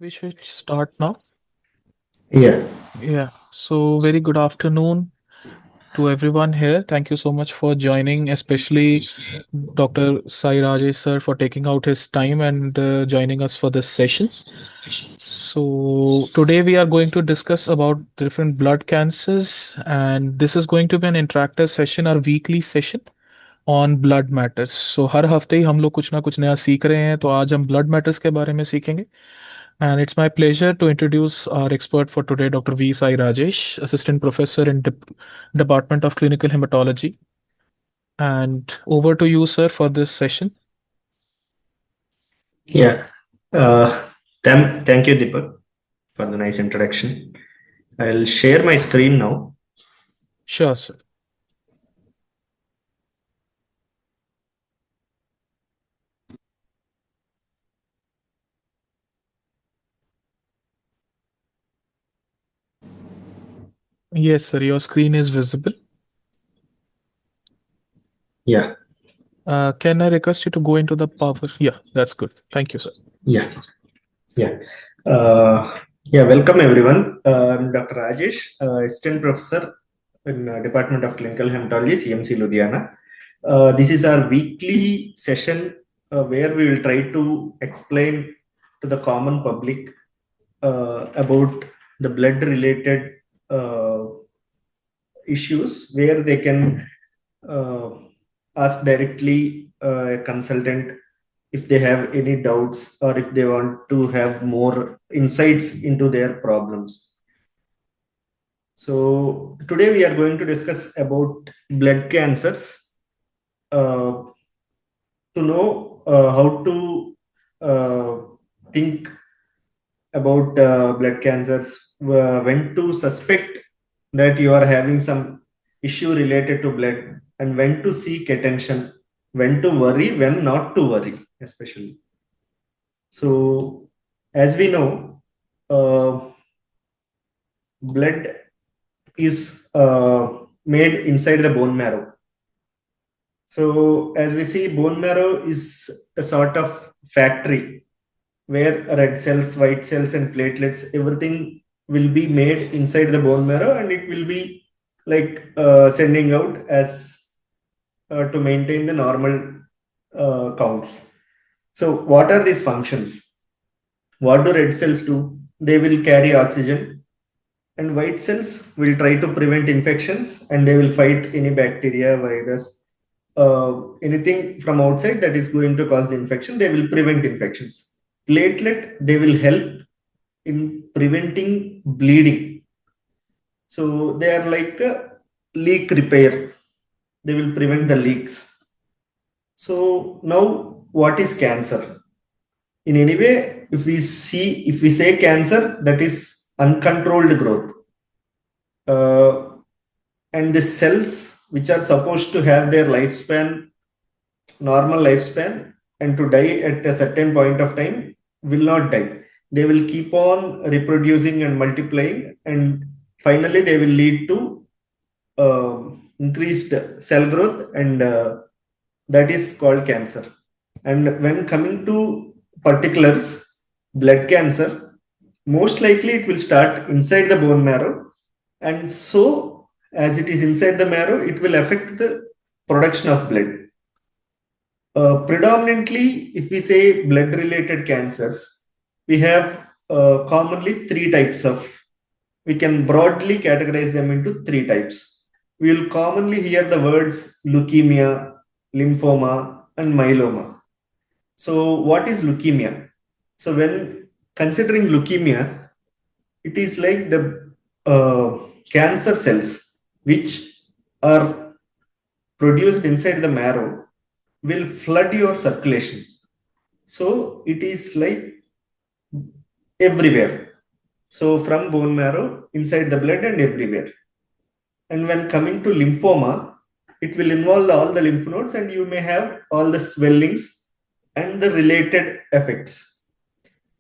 We should start now. Yeah, Yeah. So, very good afternoon to everyone here. Thank you so much for joining, especially Dr. Sai Rajesh sir for taking out his time and joining us for this session. So, today we are going to discuss about different blood cancers, and this is going to be an interactive session, our weekly session on blood matters. So, हर हफ्ते ही हम लोग कुछ ना कुछ नया सीख रहे हैं, तो आज हम blood matters के बारे में सीखेंगे. And it's my pleasure to introduce our expert for today, Dr. V. Sai Rajesh, Assistant Professor in Department of Clinical Hematology. And over to you, sir, for this session. yeah. Uh, thank you, Deepak, for the nice introduction. I'll share my screen now. Sure, sir. Yes, sir, your screen is visible. Yeah, Can I request you to go into the power? Yeah, that's good. Thank you, sir. yeah, yeah. Yeah, welcome everyone. I'm Dr. Rajesh, Assistant Professor in Department of Clinical Hematology, CMC Ludhiana. This is our weekly session where we will try to explain to the common public about the blood-related issues where they can uh, ask directly a consultant if they have any doubts or if they want to have more insights into their problems. So today we are going to discuss about blood cancers uh, to know how to uh, think about blood cancers, when to suspect that you are having some issue related to blood, and when to seek attention, when to worry, when not to worry, especially. So, as we know, blood is made inside the bone marrow. So, as we see, bone marrow is a sort of factory where red cells, white cells, and platelets, everything will be made inside the bone marrow, and it will be like sending out as to maintain the normal counts. So, what are these functions? What do red cells do? They will carry oxygen, and white cells will try to prevent infections, and they will fight any bacteria, virus, anything from outside that is going to cause the infection. They will prevent infections. Platelet, they will help in preventing bleeding. So they are like a leak repair. They will prevent the leaks. So now, what is cancer? In any way, if we say cancer, that is uncontrolled growth. And the cells which are supposed to have their lifespan, normal lifespan, and to die at a certain point of time, will not die. They will keep on reproducing and multiplying, and finally they will lead to increased cell growth, and that is called cancer. And when coming to particulars, blood cancer, most likely it will start inside the bone marrow, and so as it is inside the marrow, it will affect the production of blood. Predominantly, if we say blood related cancers, we have commonly three types of, we can broadly categorize them into three types. We will commonly hear the words leukemia, lymphoma, and myeloma. So, what is leukemia? So, when considering leukemia, it is like the cancer cells which are produced inside the marrow will flood your circulation. So it is like everywhere. So from bone marrow, inside the blood, and everywhere. And when coming to lymphoma, it will involve all the lymph nodes, and you may have all the swellings and the related effects.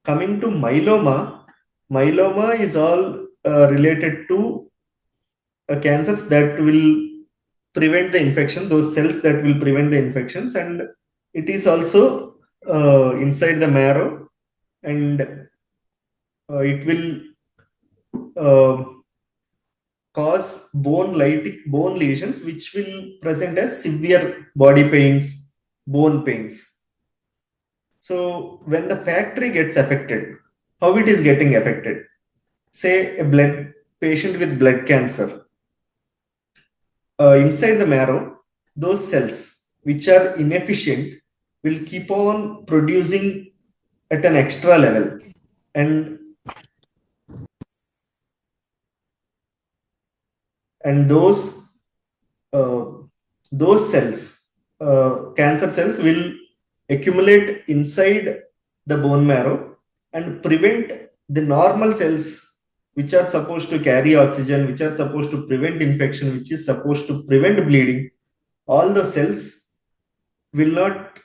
Coming to myeloma, myeloma is all related to cancers that will prevent the infection, those cells that will prevent the infections, and it is also inside the marrow, and it will uh, cause bone lesions, which will present as severe body pains, bone pains. So when the factory gets affected, how it is getting affected? Say a blood patient with blood cancer, inside the marrow, those cells which are inefficient will keep on producing at an extra level, and and uh, those cells, cancer cells, will accumulate inside the bone marrow and prevent the normal cells which are supposed to carry oxygen, which are supposed to prevent infection, which is supposed to prevent bleeding. All the cells will not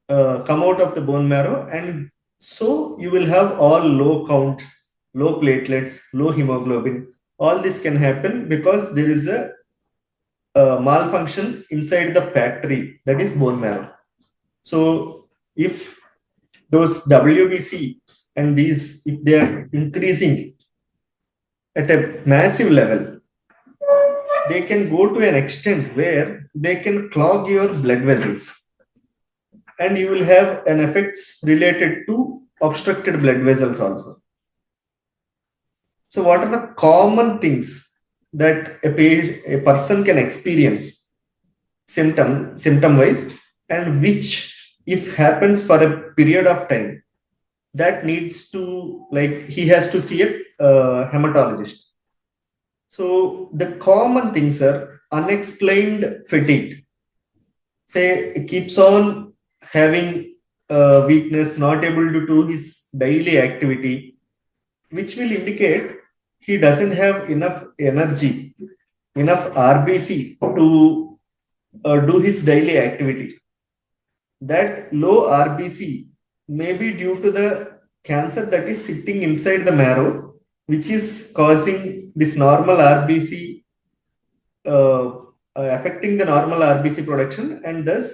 come out of the bone marrow, and so you will have all low counts, low platelets, low hemoglobin. All this can happen because there is a malfunction inside the factory, that is bone marrow. So if those WBC and these, if they are increasing at a massive level, they can go to an extent where they can clog your blood vessels, and you will have an effects related to obstructed blood vessels also. So what are the common things that a person can experience symptom wise, and which, if happens for a period of time, that needs to, like, he has to see a hematologist. So the common things are unexplained fatigue. Say he keeps on having weakness, not able to do his daily activity, which will indicate he doesn't have enough energy, enough RBC to do his daily activity. That low RBC may be due to the cancer that is sitting inside the marrow, which is causing this normal RBC, affecting the normal RBC production, and thus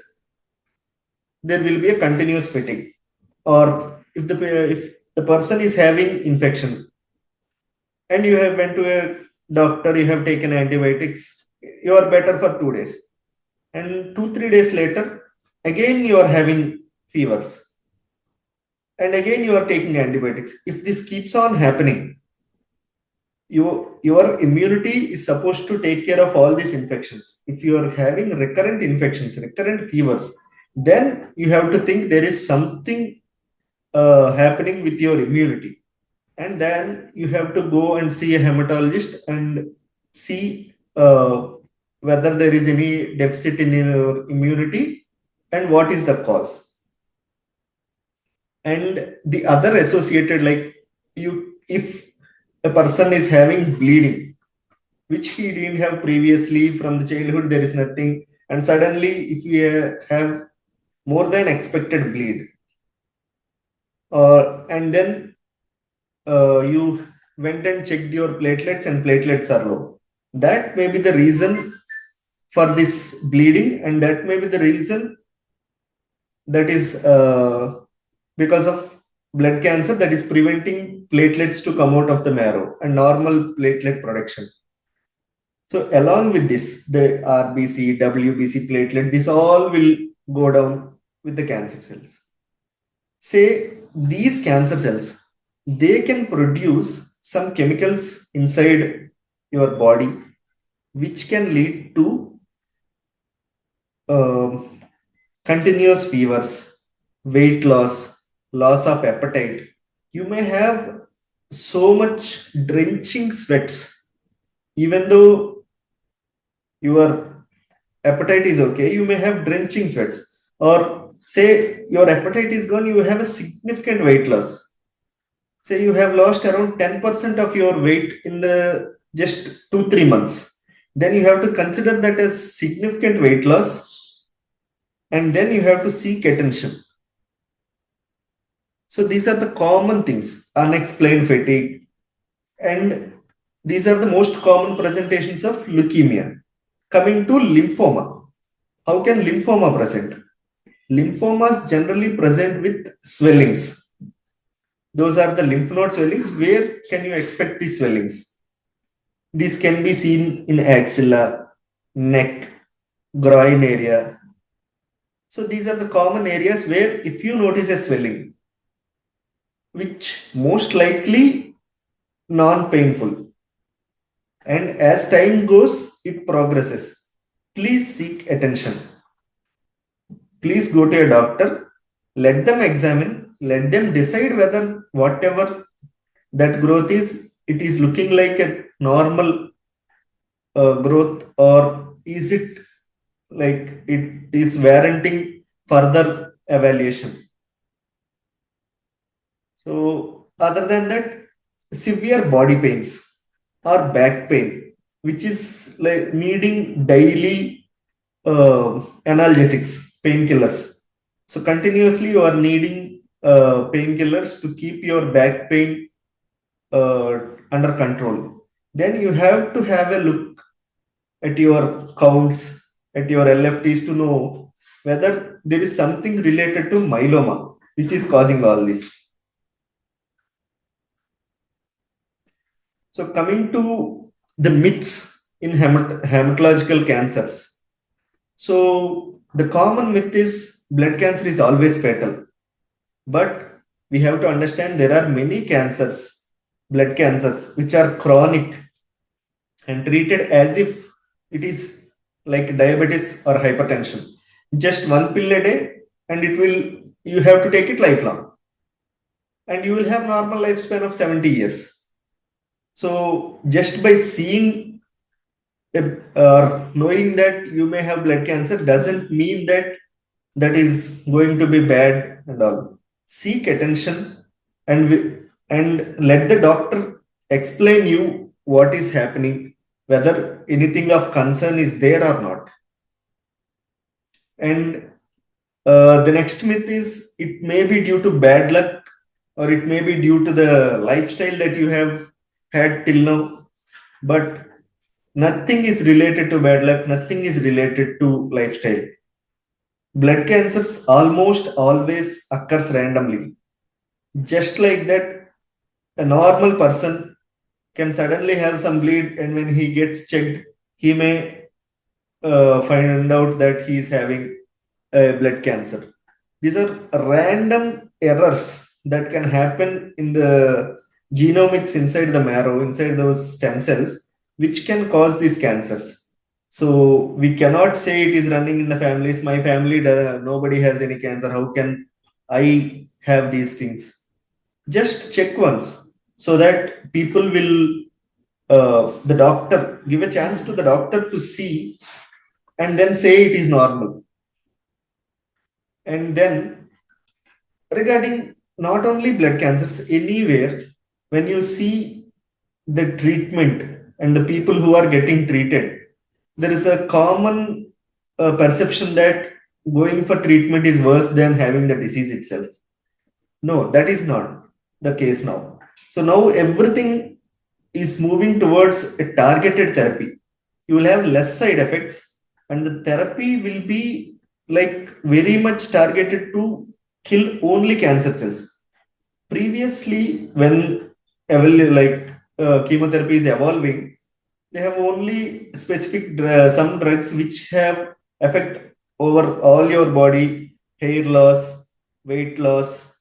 there will be a continuous fatigue. Or if the person is having infection and you have went to a doctor, you have taken antibiotics, you are better for 2 days, and 2 3 days later, again you are having fevers, and again you are taking antibiotics. If this keeps on happening, your immunity is supposed to take care of all these infections. If you are having recurrent infections, recurrent fevers, then you have to think there is something happening with your immunity, and then you have to go and see a hematologist and see whether there is any deficit in your immunity and what is the cause. And the other associated, like, you, if a person is having bleeding which he didn't have previously, from the childhood there is nothing, and suddenly if you have more than expected bleed, and then you went and checked your platelets and platelets are low, that may be the reason for this bleeding, and that may be the reason that is because of blood cancer that is preventing platelets to come out of the marrow and normal platelet production. So along with this, the RBC, WBC, platelet, this all will go down with the cancer cells. Say these cancer cells, they can produce some chemicals inside your body which can lead to um continuous fevers, weight loss, loss of appetite. You may have so much drenching sweats, even though your appetite is okay, you may have drenching sweats. Or say your appetite is gone, you have a significant weight loss. Say you have lost around 10% of your weight in the just 2 3 months. Then you have to consider that as significant weight loss, and then you have to seek attention. So these are the common things, unexplained fatigue, and these are the most common presentations of leukemia. Coming to lymphoma, how can lymphoma present? Lymphomas generally present with swellings. Those are the lymph node swellings. Where can you expect these swellings? This can be seen in axilla, neck, groin area. So these are the common areas where if you notice a swelling, which most likely non-painful, and as time goes, it progresses. Please seek attention. Please go to a doctor, let them examine, let them decide whether whatever that growth is, it is looking like a normal growth, or is it like it is warranting further evaluation. So other than that, severe body pains or back pain, which is like needing daily analgesics, painkillers. So continuously you are needing painkillers to keep your back pain under control. Then you have to have a look at your counts, at your LFTs to know whether there is something related to myeloma which is causing all this. So coming to the myths in hematological cancers. So the common myth is blood cancer is always fatal. But we have to understand there are many cancers, blood cancers, which are chronic and treated as if it is like diabetes or hypertension. Just one pill a day, and you have to take it lifelong. And you will have normal lifespan of 70 years. So just by seeing or knowing that you may have blood cancer doesn't mean that that is going to be bad and all. Seek attention, and let the doctor explain you what is happening, whether anything of concern is there or not. And the next myth is it may be due to bad luck, or it may be due to the lifestyle that you have had till now. But nothing is related to bad luck, nothing is related to lifestyle. Blood cancers almost always occurs randomly. Just like that, a normal person can suddenly have some bleed, and when he gets checked, he may find out that he is having a blood cancer. These are random errors that can happen in the genomics inside the marrow, inside those stem cells, which can cause these cancers. So we cannot say it is running in the families. My family, nobody has any cancer. How can I have these things? Just check once, so that people will, the doctor, give a chance to the doctor to see and then say it is normal. And then regarding not only blood cancers, anywhere, when you see the treatment and the people who are getting treated, there is a common perception that going for treatment is worse than having the disease itself. No, that is not the case now. So now everything is moving towards a targeted therapy. You will have less side effects, and the therapy will be like very much targeted to kill only cancer cells. Previously, when chemotherapy is evolving, they have only specific some drugs which have effect over all your body: hair loss, weight loss,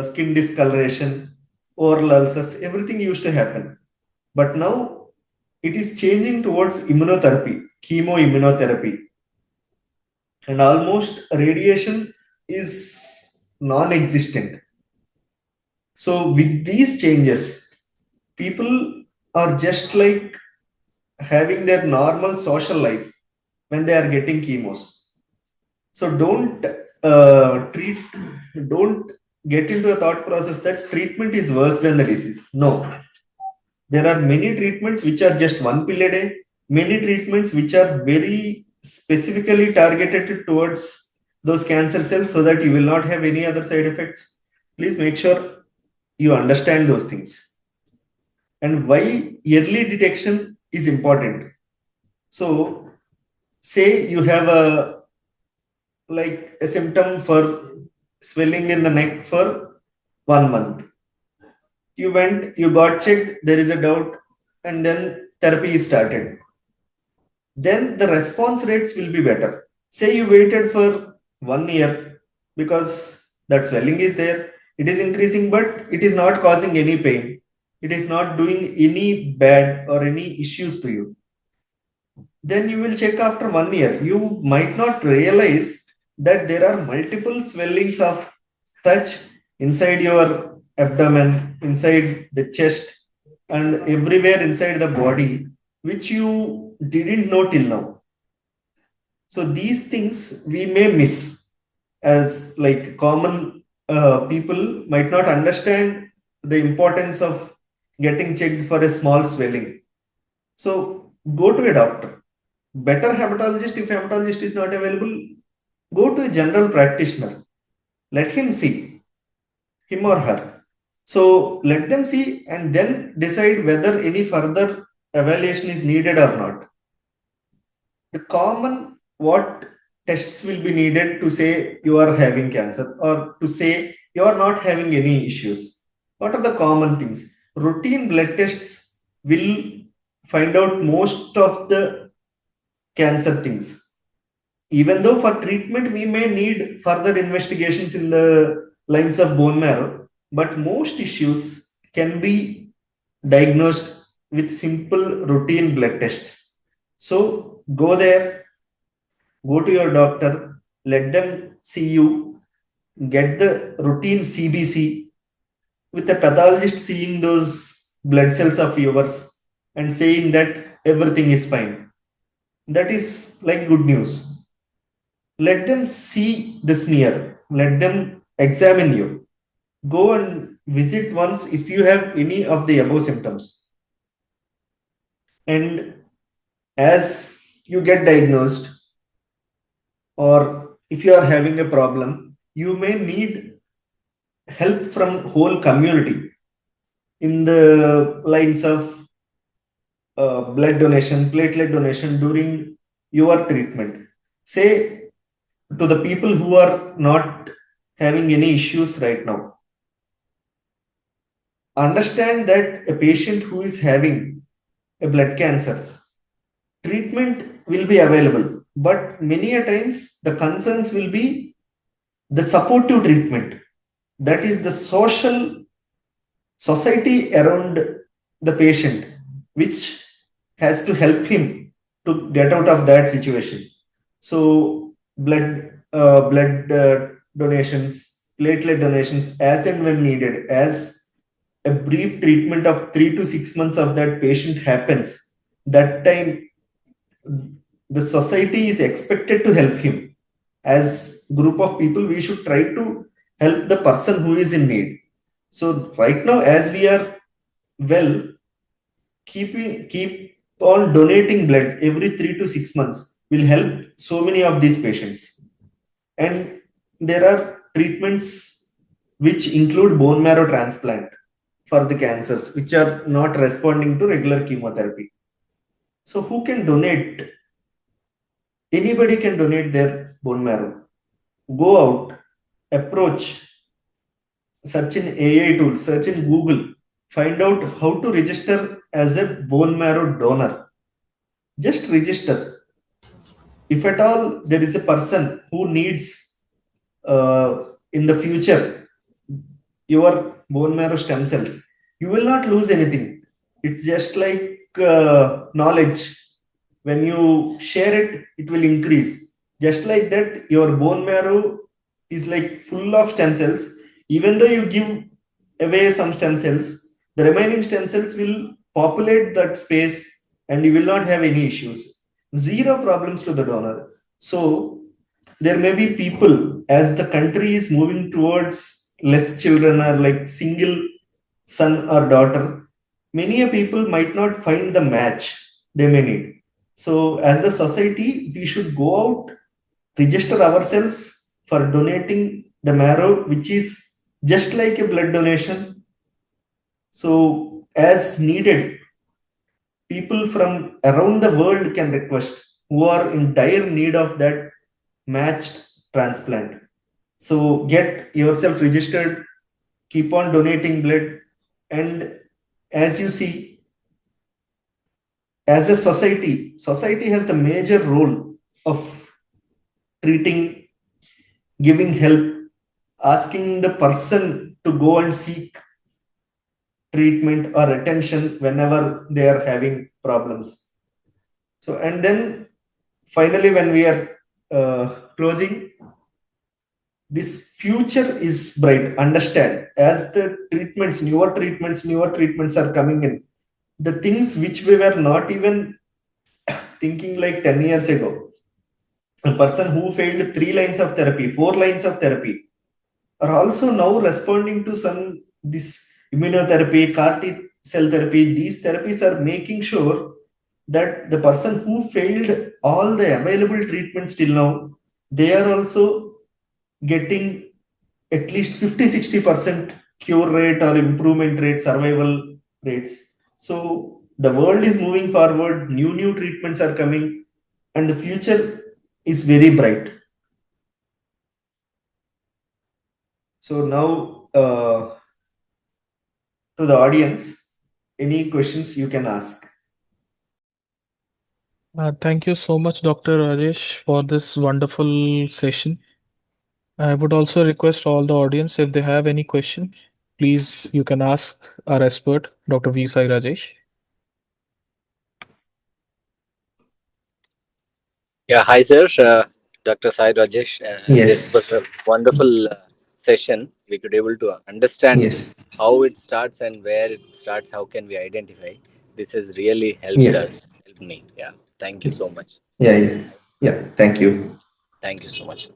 skin discoloration, oral ulcers. Everything used to happen, but now it is changing towards immunotherapy, chemoimmunotherapy, and almost radiation is non-existent. So with these changes, people are just like having their normal social life when they are getting chemos. So treat, don't get into a thought process that treatment is worse than the disease. No, there are many treatments which are just one pill a day, many treatments which are very specifically targeted towards those cancer cells so that you will not have any other side effects. Please make sure you understand those things, and why early detection is important. So, say you have a symptom for swelling in the neck for 1 month. You went, you got checked, there is a doubt, and then therapy is started. Then the response rates will be better. Say you waited for 1 year because that swelling is there, it is increasing, but it is not causing any pain. It is not doing any bad or any issues to you. Then you will check after 1 year. You might not realize that there are multiple swellings of such inside your abdomen, inside the chest, and everywhere inside the body, which you didn't know till now. So these things we may miss, as like common people might not understand the importance of getting checked for a small swelling. So go to a doctor. Better hematologist, if hematologist is not available, go to a general practitioner. Let him see, him or her. So let them see and then decide whether any further evaluation is needed or not. The common what tests will be needed to say you are having cancer or to say you are not having any issues. What are the common things? Routine blood tests will find out most of the cancer things. Even though for treatment we may need further investigations in the lines of bone marrow, but most issues can be diagnosed with simple routine blood tests. So go there, go to your doctor, let them see you, get the routine CBC with a pathologist seeing those blood cells of yours and saying that everything is fine. That is like good news. Let them see the smear, let them examine you. Go and visit once if you have any of the above symptoms. And as you get diagnosed, or if you are having a problem, you may need help from whole community in the lines of blood donation, platelet donation during your treatment. Say to the people who are not having any issues right now, understand that a patient who is having a blood cancer, treatment will be available, but many a times the concerns will be the supportive treatment, that is the social society around the patient, which has to help him to get out of that situation. So blood donations, platelet donations as and when needed, as a brief treatment of 3 to 6 months of that patient happens, that time the society is expected to help him. As group of people, we should try to help the person who is in need. So right now, as we are well, keep on donating blood every 3 to 6 months will help so many of these patients. And there are treatments which include bone marrow transplant for the cancers which are not responding to regular chemotherapy. So who can donate? Anybody can donate their bone marrow. Go out, approach, search in AI tools, search in Google, find out how to register as a bone marrow donor. Just register. If at all there is a person who needs in the future your bone marrow stem cells, you will not lose anything. It's just like knowledge. When you share it, it will increase. Just like that, your bone marrow is like full of stem cells. Even though you give away some stem cells, the remaining stem cells will populate that space and you will not have any issues. Zero problems to the donor. So there may be people, as the country is moving towards less children or like single son or daughter, many a people might not find the match they may need. So as a society, we should go out, register ourselves for donating the marrow, which is just like a blood donation. So as needed, people from around the world can request who are in dire need of that matched transplant. So get yourself registered, keep on donating blood. And as you see, as a society has the major role of treating, giving help, asking the person to go and seek treatment or attention whenever they are having problems. So, and then finally, when we are closing, this future is bright. Understand, as the newer treatments are coming in, the things which we were not even thinking like 10 years ago, a person who failed 3 lines of therapy, 4 lines of therapy, are also now responding to some this immunotherapy, CAR T cell therapy. These therapies are making sure that the person who failed all the available treatments till now, they are also getting at least 50-60% cure rate or improvement rate, survival rates. So the world is moving forward, new treatments are coming, and the future is very bright. So now, to the audience, any questions you can ask. Thank you so much, Dr. Rajesh, for this wonderful session. I would also request all the audience, if they have any question, please you can ask our expert, Dr. V. Sai Rajesh. Yeah, hi sir, Dr. Sai Rajesh. This Yes, was a wonderful session. We could able to understand yes, how it starts and where it starts. How can we identify? This has really helped yeah, us, helped me. Yeah, thank you so much. yeah, yeah, yeah. Thank you. Thank you so much.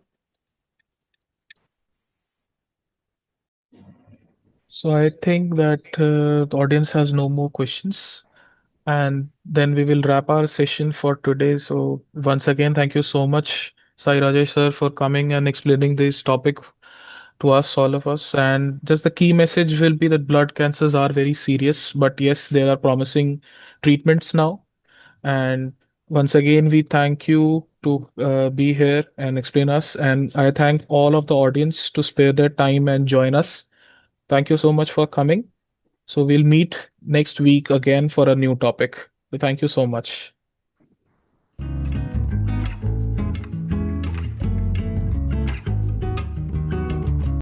So I think that the audience has no more questions. And then we will wrap our session for today. So once again, thank you so much, Sai Rajesh sir, for coming and explaining this topic to us, all of us. And just the key message will be that blood cancers are very serious, but yes, there are promising treatments now. And once again, we thank you to be here and explain us. And I thank all of the audience to spare their time and join us. Thank you so much for coming. So we'll meet next week again for a new topic. So thank you so much.